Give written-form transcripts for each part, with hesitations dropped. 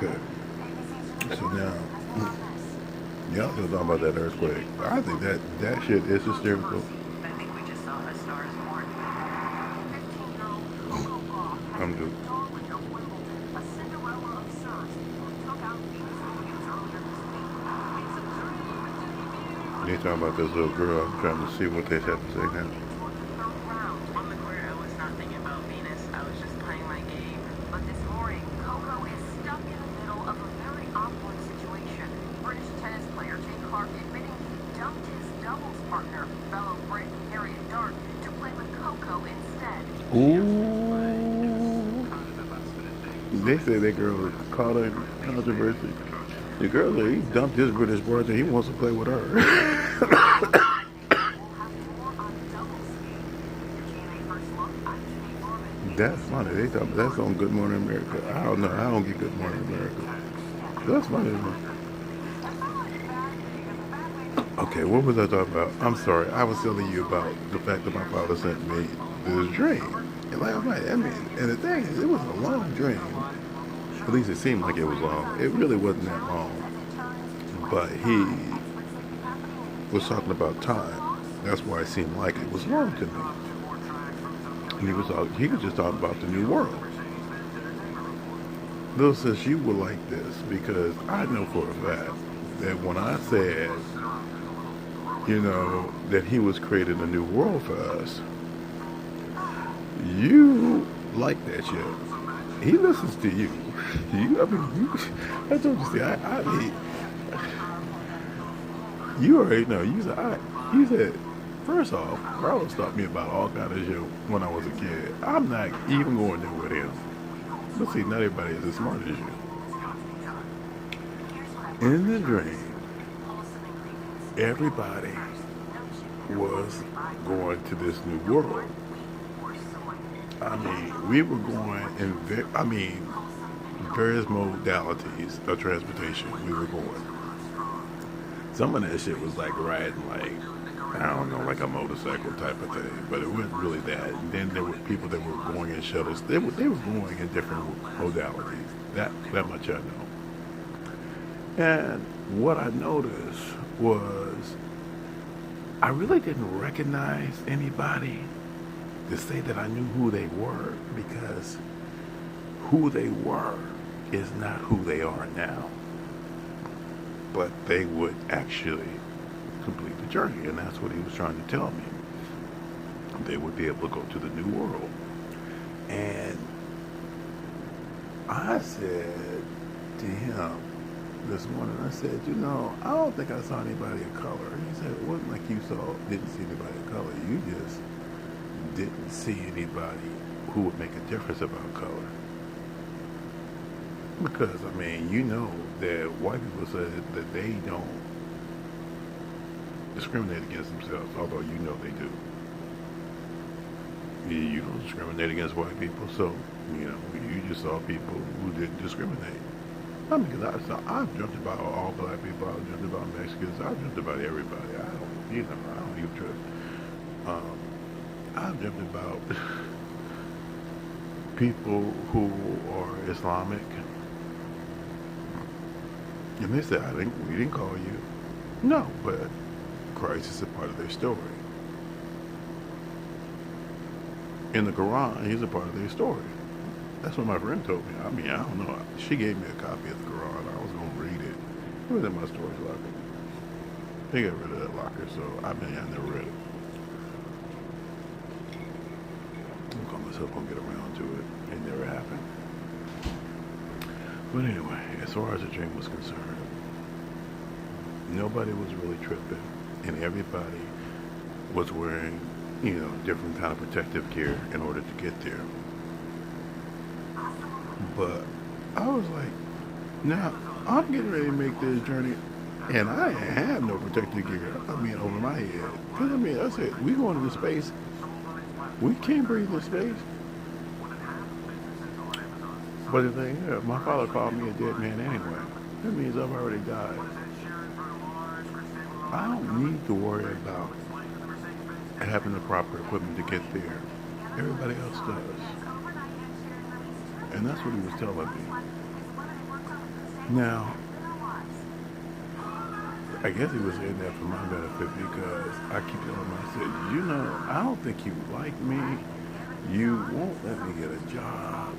Okay. So now, y'all still talking about that earthquake. I think that shit is hysterical. I'm just. They talking about this little girl. I'm trying to see what they have to say now. Ooh. They say that girl caught in controversy. The girl said he dumped his British brother. He wants to play with her. That's funny. They thought that's on Good Morning America. I don't know. I don't get Good Morning America. That's funny. Okay, what was I talking about? I'm sorry. I was telling you about the fact that my father sent me this dream. And last night, I mean, and the thing is, it was a long dream. At least it seemed like it was long. It really wasn't that long. But he was talking about time. That's why it seemed like it was long to me. And he was just talking about the new world. Bill says you will like this because I know for a fact that when I said, that he was creating a new world for us, you like that shit. He listens to you. I told you, see, I mean, you already know. You said, first off, Carlos taught me about all kind of shit when I was a kid. I'm not even going there with him. But see, not everybody is as smart as you. In the dream, everybody was going to this new world. I mean, we were going in, various modalities of transportation. We were going. Some of that shit was like riding, like, I don't know, like a motorcycle type of thing, but it wasn't really that. And then there were people that were going in shuttles. They were going in different modalities. That much I know. And what I noticed was I really didn't recognize anybody to say that I knew who they were, because who they were is not who they are now. But they would actually complete the journey, and that's what he was trying to tell me. They would be able to go to the new world. And I said to him this morning, I said, I don't think I saw anybody of color. And he said, it wasn't like you didn't see anybody of color. You just didn't see anybody who would make a difference about color. Because, that white people said that they don't discriminate against themselves, although they do. You don't discriminate against white people, so, you just saw people who didn't discriminate. Because I've dreamt about all black people, I've dreamt about Mexicans, I've dreamt about everybody. I don't even trip. I've dreamt about people who are Islamic. And they said, we didn't call you. No, but Christ is a part of their story. In the Quran, he's a part of their story. That's what my friend told me. I don't know. She gave me a copy of the Quran. I was going to read it. It was in my storage locker. They got rid of that locker, so I never read it. I'm calling myself going to get around to it. It never happened. But anyway, as far as the dream was concerned, nobody was really tripping, and everybody was wearing, different kind of protective gear in order to get there. But I was like, now I'm getting ready to make this journey, and I have no protective gear. Over my head. Because I said, we going into space. We can't breathe in space. But the thing is, my father called me a dead man anyway. That means I've already died. I don't need to worry about having the proper equipment to get there. Everybody else does. And that's what he was telling me. Now, I guess he was saying that for my benefit because I keep telling him, I said, I don't think you like me. You won't let me get a job.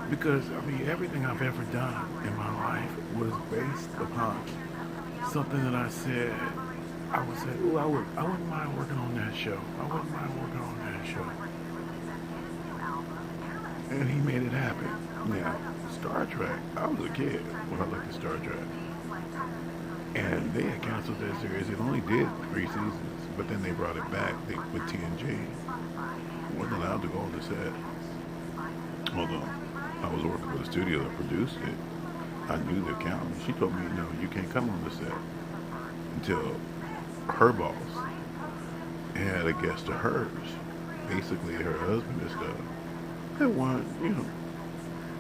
Because, I mean, everything I've ever done in my life was based upon something that I said. I would say, ooh, I wouldn't mind working on that show. I wouldn't mind working on that show. And he made it happen. Now, Star Trek, I was a kid when I looked at Star Trek. And they had canceled that series. It only did 3 seasons, but then they brought it back with TNG. Wasn't allowed to go on the set. Although I was working with a studio that produced it, I knew the accountant. She told me, no, you can't come on the set until her boss had a guest of hers, basically her husband and stuff. They wanted,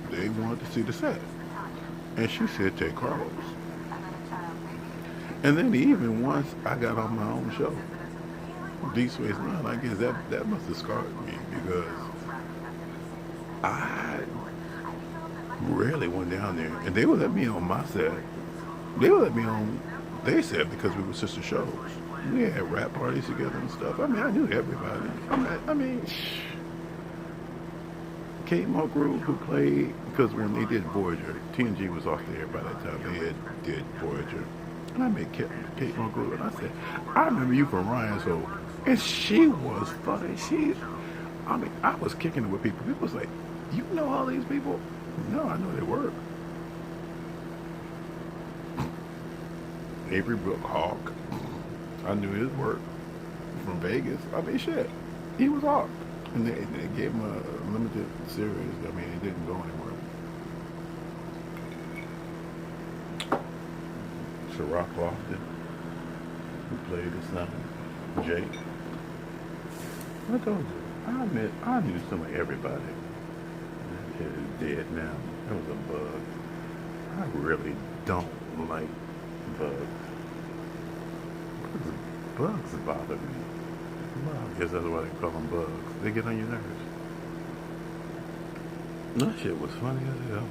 they wanted to see the set. And she said, take Carlos. And then even once I got on my own show, Deep Space Nine, I guess that must have scarred me because I rarely went down there. And they would let me on my set. They would let me on their set because we were sister shows. We had rap parties together and stuff. I mean, I knew everybody. I mean, Kate Mulgrew, who played, because when they did Voyager, TNG was off the air by that time. They did Voyager. And I met Kate Mulgrew, and I said, I remember you from Ryan's Hole. And she was funny. I was kicking it with people. People was like, you know all these people? No, I know they work. Avery Brooke Hawk. I knew his work from Vegas. I mean, shit. He was Hawk. And they gave him a limited series. I mean, it didn't go anywhere. Rock Lofton, who played his son, Jake. I told you, I knew some of everybody. That kid is dead now. That was a bug. I really don't like bugs. Bugs bother me. Well, I guess that's why they call them bugs. They get on your nerves. That shit was funny as hell.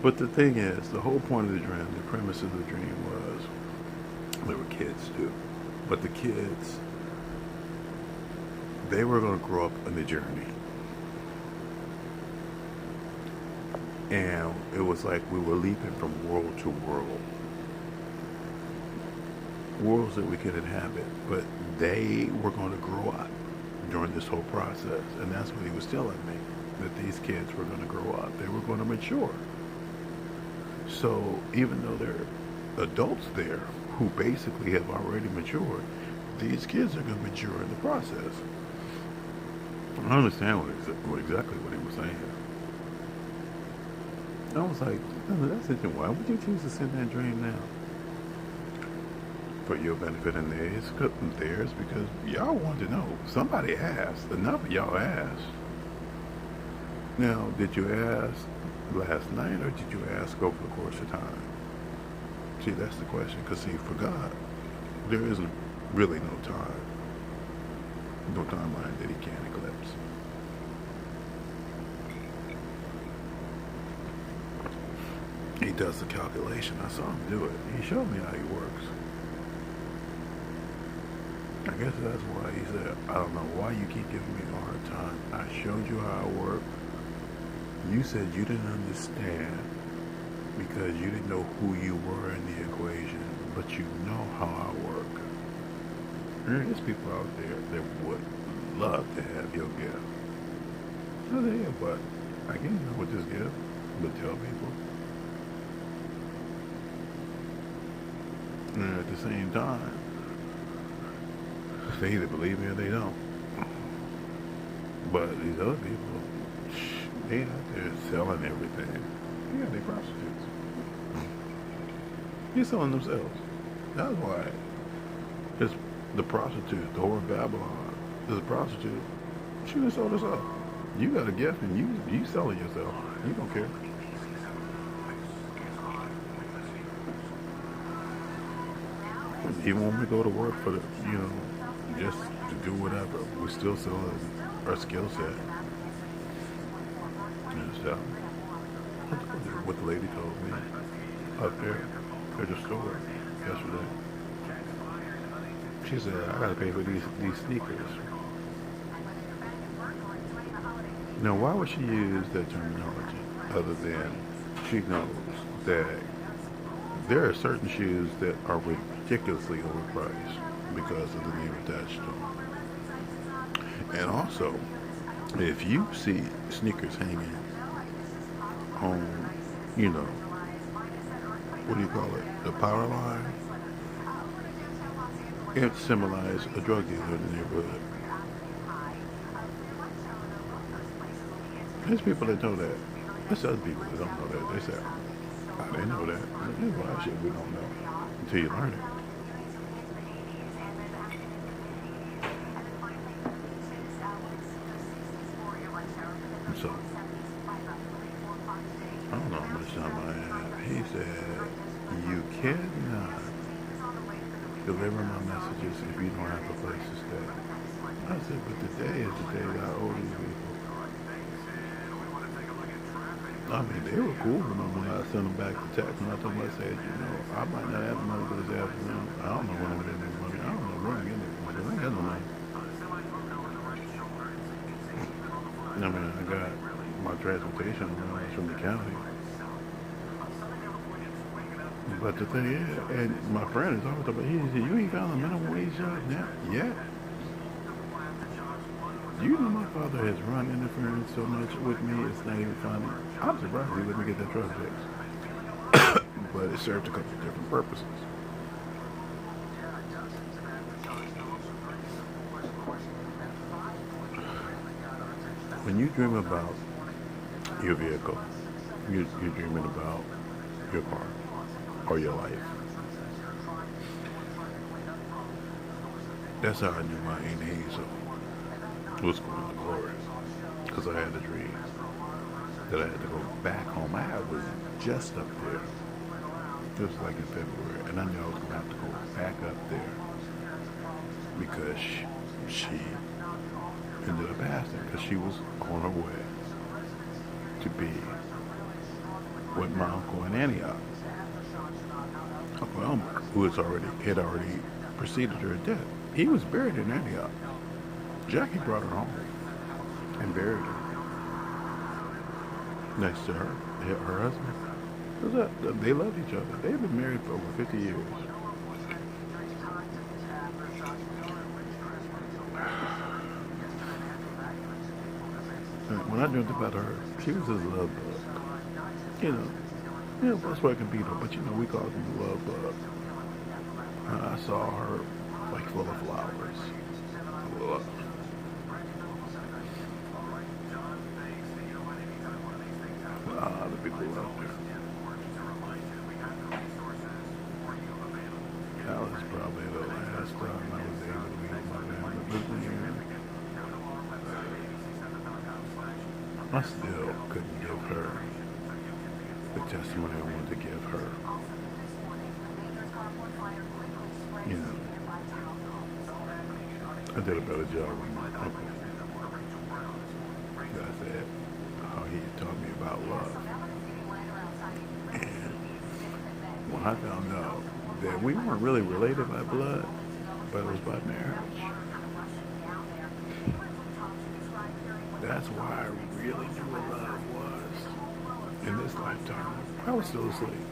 But the thing is, the whole point of the dream, the premise of the dream was, there were kids too, but the kids, they were going to grow up on the journey. And it was like we were leaping from world to world. Worlds that we could inhabit, but they were going to grow up during this whole process. And that's what he was telling me, that these kids were going to grow up. They were going to mature. So even though there are adults there who basically have already matured, these kids are going to mature in the process. I understand exactly what he was saying. I was like, that's interesting. Why would you choose to send that dream now? For your benefit and theirs, because y'all wanted to know. Somebody asked. Enough of y'all asked. Now, did you ask last night or did you ask over the course of time? See, that's the question. Because, see, for God, there is really no time. No timeline that he can't eclipse. He does the calculation. I saw him do it. He showed me how he works. I guess that's why he said, I don't know why you keep giving me a hard time. I showed you how I work. You said you didn't understand because you didn't know who you were in the equation, but you know how I work. There's people out there that would love to have your gift. So there, but I can't know what this gift would tell people. And at the same time, they either believe me or they don't. But these other people, they out there selling everything. Yeah, they prostitutes. They're selling themselves. That's why it's the prostitute, the whore of Babylon, is a prostitute. She done sold herself. You got a gift and you selling yourself. You don't care. Even when we go to work for the, just to do whatever, we're still selling our skill set and stuff. I told you what the lady told me up there at the store yesterday. She said, I gotta pay for these sneakers. Now, why would she use that terminology other than she knows that there are certain shoes that are ridiculously overpriced because of the name attached to them. And also, if you see sneakers hanging on, you know, what do you call it, the power line, it symbolizes a drug dealer in the neighborhood. There's people that know that. There's other people that don't know that. They say, oh, they know that. There's a lot of shit we don't know until you learn it. And so, I don't know how much time I have. He said, you cannot deliver my messages if you don't have a place to stay. I said, but today is the day that I owe these people. I mean, they were cool when I sent them back the text, and I told them, I said, you know, I might not have the money for this afternoon. I don't know when I'm getting this money. I don't know when I'm getting this money. I ain't got no money. I mean, I got my transportation allowance from the county. But the thing is, and my friend is always talking about, he said, you ain't found a minimum wage job now? Yeah. Do you know my father has run interference so much with me, it's not even funny. I'm surprised he let me get that drug fixed. But it served a couple of different purposes. When you dream about your vehicle, you're dreaming about your car or your life. That's how I knew my Aunt Hazel was going to glory. Because I had a dream that I had to go back home. I was just up there. It was like in February. And I knew I was going to have to go back up there. Because she ended up passing. Because she was on her way to be with my uncle in Antioch. Uncle Elmer, who had already preceded her death. He was buried in Antioch. Jackie brought her home and buried her next to her husband. They loved each other. They've been married for over 50 years. And when I dreamt about her, she was his love bug. You know, that's why I can beat her, but we call them the love bug. I saw her like full of flowers. Ugh. The people out there. That was probably the last time I was able to meet my family living here. I still couldn't give her the testimony I wanted to give her. I did a better job with my uncle. I said how he taught me about love. And when I found out that we weren't really related by blood, but it was by marriage, that's why I really knew what love was in this lifetime. I was still asleep.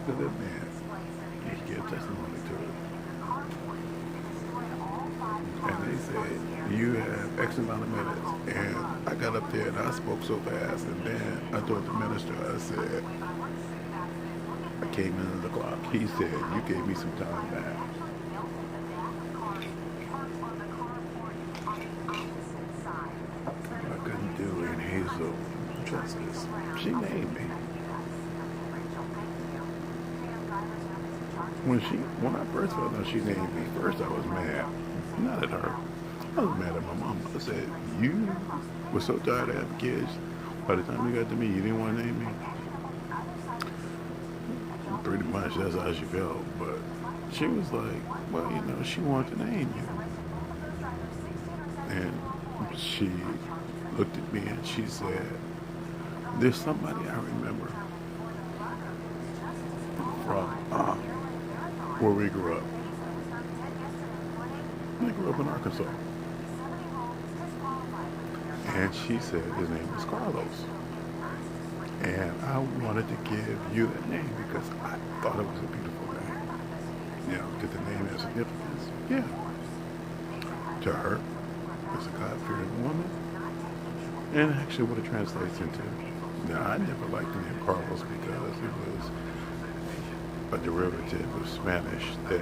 But that man, he gave testimony to it. And they said, you have X amount of minutes. And I got up there and I spoke so fast. And then I told the minister, I said, I came into the clock. He said, you gave me some time back. I couldn't do it. Hazel, justice. She named me. When I first found out she named me, first I was mad. Not at her. I was mad at my mom. I said, you were so tired of having kids. By the time you got to me, you didn't want to name me. Pretty much, that's how she felt. But she was like, well, she wanted to name you. And she looked at me and she said, There's somebody I remember from where we grew up. We grew up in Arkansas. And she said his name was Carlos. And I wanted to give you that name because I thought it was a beautiful name. You know, did the name have significance? Yeah. To her, as a God-fearing woman. And actually what it translates into. Now, I never liked the name Carlos because it was a derivative of Spanish that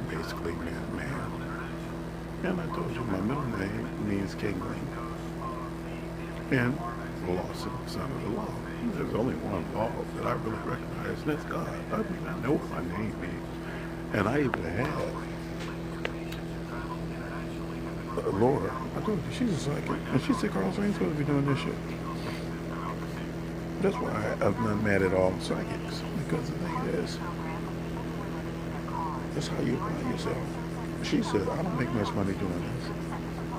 basically meant man. And I told you my middle name means kingling. And Lawson, son of the law. There's only one law that I really recognize, and that's God. I mean, I know what my name means. And I even had Laura. I told you, she was psychic. And she said, Carlos, I ain't supposed to be doing this shit. That's why I'm not mad at all psychics. Because the thing is, that's how you apply yourself. She said, I don't make much money doing this.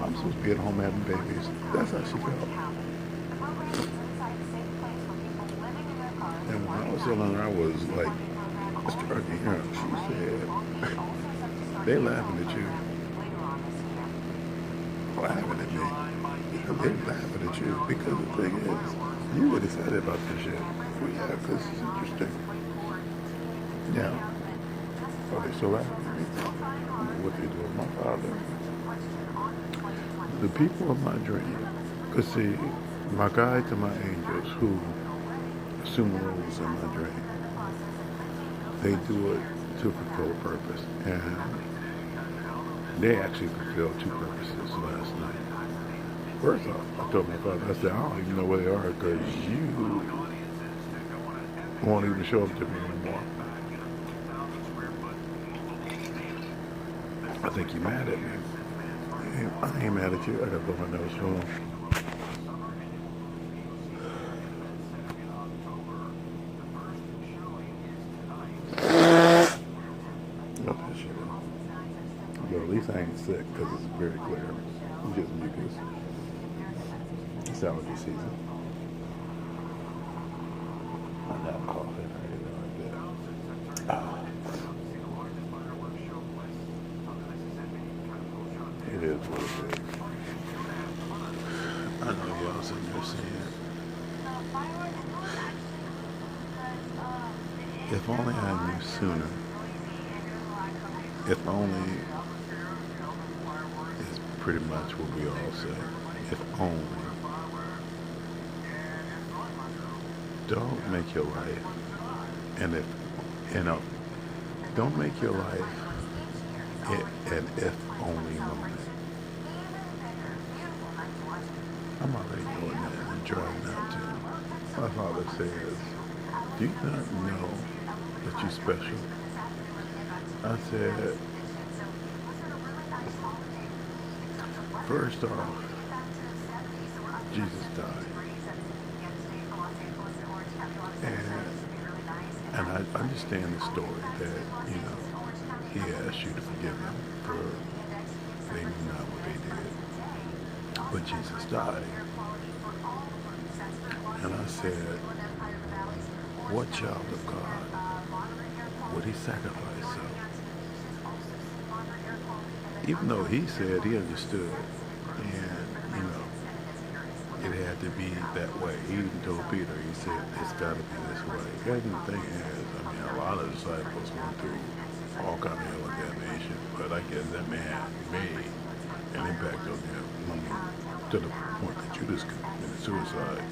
I'm supposed to be at home having babies. That's how she felt. And when I was telling her I was like, starting to hear her, she said, they laughing at you. Laughing at me. They laughing at you because the thing is, you get excited about this shit. Well, yeah, because it's interesting. Now, are they still laughing at me? What they do with my father? The people of my dream, because see, my guides and my angels who assume roles in my dream, they do it to fulfill a purpose. And they actually fulfilled two purposes last night. First off, I told my father, I said, I don't even know where they are because you won't even show up to me anymore. I think you're mad at me. I ain't mad at you. I gotta blow my nose for him. Got that shit out. But at least I ain't sick because it's very clear. I'm just mucus. It's allergy season. I'm not coughing or anything like that. It is what it is. I know y'all sitting there saying, if only I knew sooner. If only is pretty much what we all say. If only. Don't make your life, and if, don't make your life an if only moment. I'm already doing that and trying not to. My father says, do you not know that you're special? I said, first off, Jesus died. And I understand the story that, he asked you to forgive them for they knew not what they did. But Jesus died. And I said, what child of God would he sacrifice so? Even though he said he understood. And, it had to be that way. He even told Peter, he said, it's got to be this way. And the thing is, a lot of disciples went through all kind of hell and damnation, but I guess that man made an impact on them, to the point that Judas committed suicide.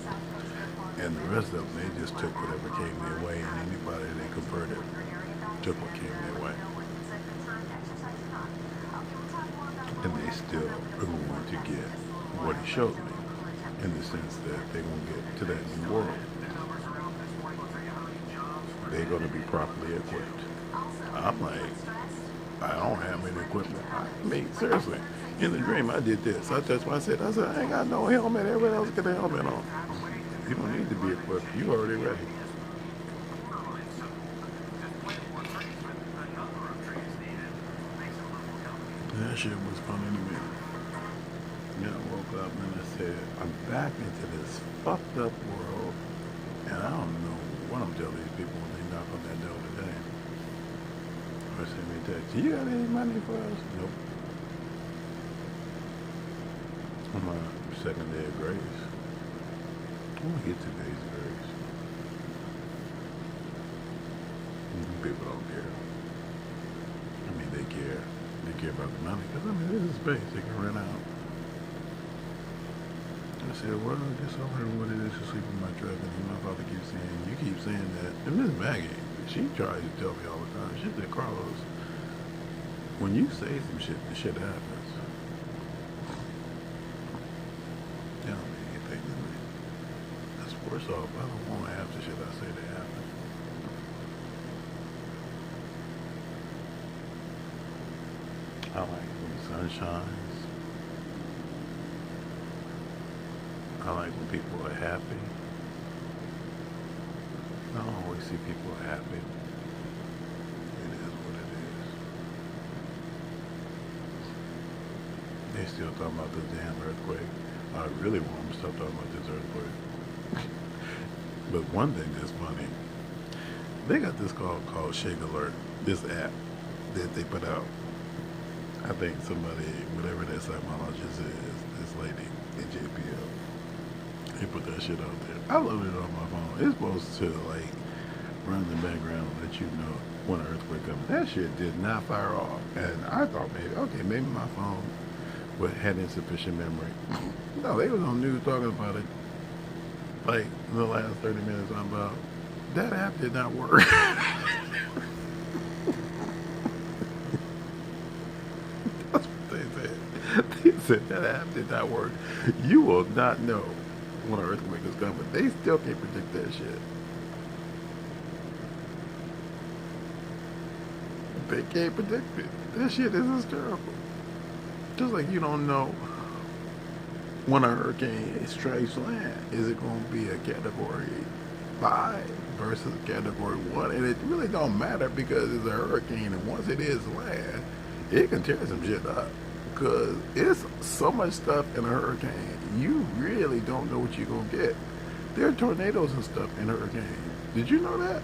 And the rest of them, they just took whatever came their way, and anybody they converted took what came their way. And they still are going to get what he showed me, in the sense that they're going to get to that new world. They're going to be properly equipped. I'm like, I don't have any equipment. Seriously, in the dream I did this. That's why I said, I ain't got no helmet. Everybody else got a helmet on. You don't need to be equipped. You already ready. That shit was funny to me. I woke up and I said, I'm back into this fucked up world on that note today. Or send me a text. You got any money for us? Nope. On my second day of grace. I want to get 2 days of grace. People don't care. I mean, they care. They care about the money. Because, I mean, this is space. They can rent out. I said, well, just over what it is to sleep in my truck. And my father keeps saying, you keep saying that. And Miss Maggie, she tries to tell me all the time. She said, Carlos, when you say some shit, the shit happens. Tell me anything to me. That's worse off. I don't want to have the shit I say to happen. I like when the sun shines. I like when people are happy. I don't always see people happy. It is what it is. They still talking about this damn earthquake. I really want them to stop talking about this earthquake. But one thing that's funny, they got this called Shake Alert, this app that they put out. I think somebody, whatever that seismologist is, this lady in JPL, he put that shit out there. I loaded it on my phone. It's supposed to like run in the background and let you know when an earthquake comes. That shit did not fire off. And I thought maybe my phone had insufficient memory. No, they was on news talking about it like in the last 30 minutes. I'm about, that app did not work. That's what they said. They said that app did not work. You will not know when an earthquake is coming. They still can't predict that shit. They can't predict it. That shit is hysterical. Just like you don't know when a hurricane strikes land. Is it going to be a category 5 versus category 1? And it really don't matter because it's a hurricane, and once it is land, it can tear some shit up. Because it's so much stuff in a hurricane, you really don't know what you're going to get. There are tornadoes and stuff in hurricanes. Did you know that?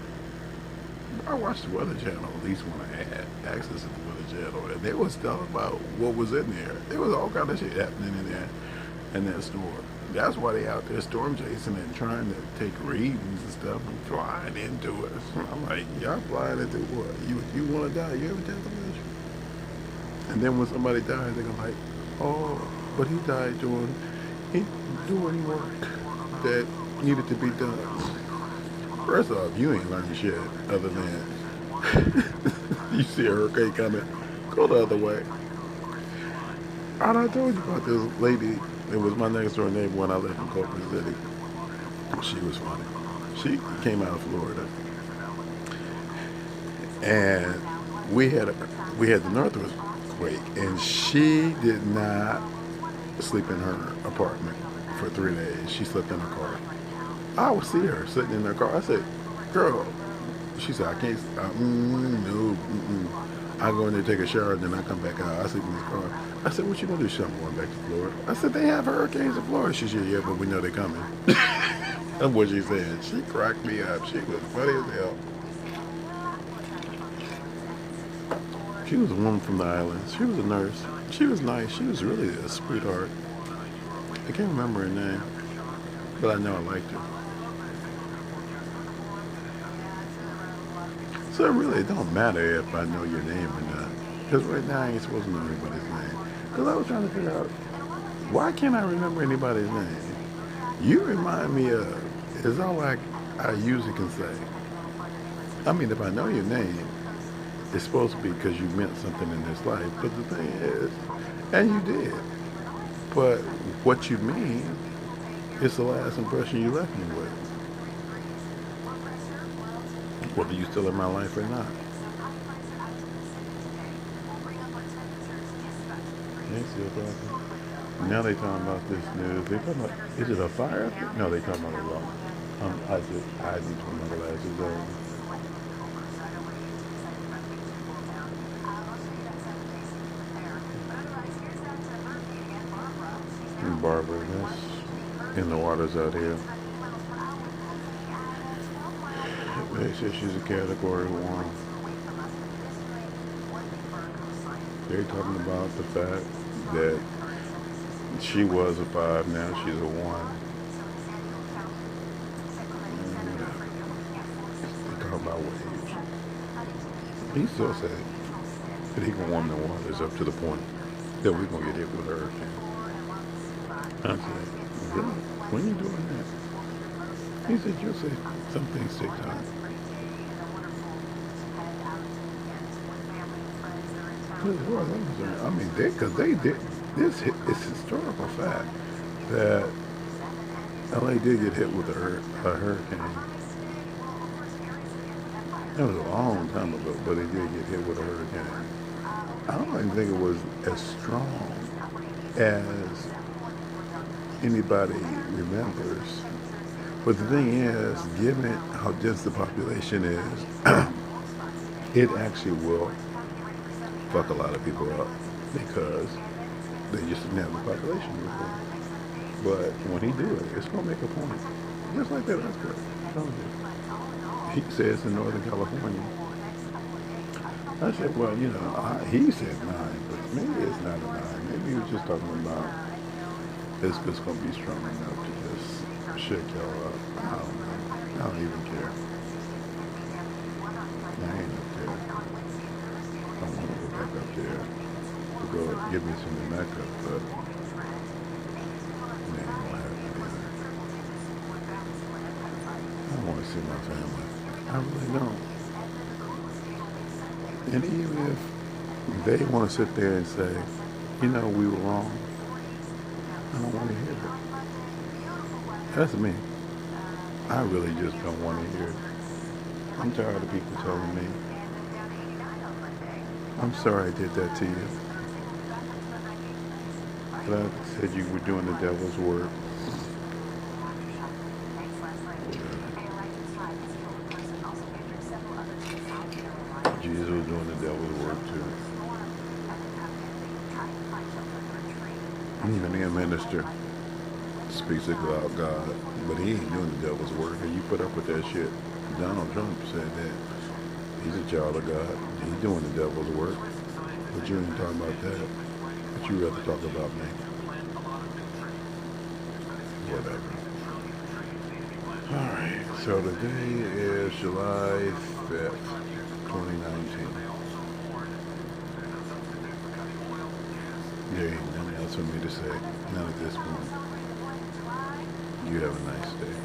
I watched the Weather Channel, at least when I had access to the Weather Channel, and they was telling about what was in there. There was all kind of shit happening in there, in that storm. That's why they out there storm chasing and trying to take readings and stuff and flying into it. I'm like, y'all flying into what? You want to die? You ever take a measure? And then when somebody dies, they're like, oh, but he died doing work that needed to be done. First off, you ain't learned shit other than you see a hurricane coming, go the other way. And I told you about this lady. It was my next door neighbor when I lived in Culver City. She was funny. She came out of Florida, and we had the North earthquake, and she did not sleep in her apartment for 3 days. She slept in her car. I would see her sitting in her car. I said, girl, she said, I can't, no. I go in there, take a shower, and then I come back out. I sleep in this car. I said, what you gonna do? She said, I'm going back to Florida. I said, they have hurricanes in Florida. She said, yeah, but we know they're coming. That's what she said. She cracked me up. She was funny as hell. She was a woman from the islands. She was a nurse. She was nice. She was really a sweetheart. I can't remember her name, but I know I liked her. So it really don't matter if I know your name or not. Because right now I ain't supposed to know anybody's name. Because I was trying to figure out, why can't I remember anybody's name? You remind me of, it's all like I usually can say. I mean, if I know your name, it's supposed to be because you meant something in this life. But the thing is, and you did. But what you mean is the last impression you left me with. Whether you still in my life or not. They still talking. Now they talking about this news. They talking about, is it a fire? No, they talking about a law. I need to put my glasses on. And Barbara, that's in the waters out here. They said she's a category one. They're talking about the fact that she was a five, now she's a one. And they talk about waves. He still said that he can warm the waters up to the point that we're gonna get hit with a hurricane. I said, really? When you doing that? He said, you'll say some things take time. As far as I'm concerned, I mean, because they did this. It's historical fact that LA did get hit with a hurricane. That was a long time ago, but they did get hit with a hurricane. I don't even think it was as strong as anybody remembers. But the thing is, given how dense the population is, it actually will fuck a lot of people up because they just didn't have the population before. But when he do it, it's gonna make a point. Just like that earthquake. He says in Northern California. I said, well, he said 9, but maybe it's not a 9. Maybe he was just talking about it's just gonna be strong enough to just shake y'all up. I don't know. I don't even care. I ain't up there. I want to go back up there to go give me some of that cup, but it ain't gonna happen either. I want to see my family. I really don't. And even if they want to sit there and say, we were wrong, I don't want to hear it. That's me. I really just don't want to hear it. I'm tired of people telling me, I'm sorry I did that to you. But I said you were doing the devil's work. Jesus was doing the devil's work too. Many a minister speaks about God, but he ain't doing the devil's work. And you put up with that shit. Donald Trump said that he's a child of God. He's doing the devil's work. But you ain't talking about that. But you rather talk about me. Whatever. Alright, so today is July 5th, 2019. There ain't nothing else for me to say. None at this point. You have a nice day.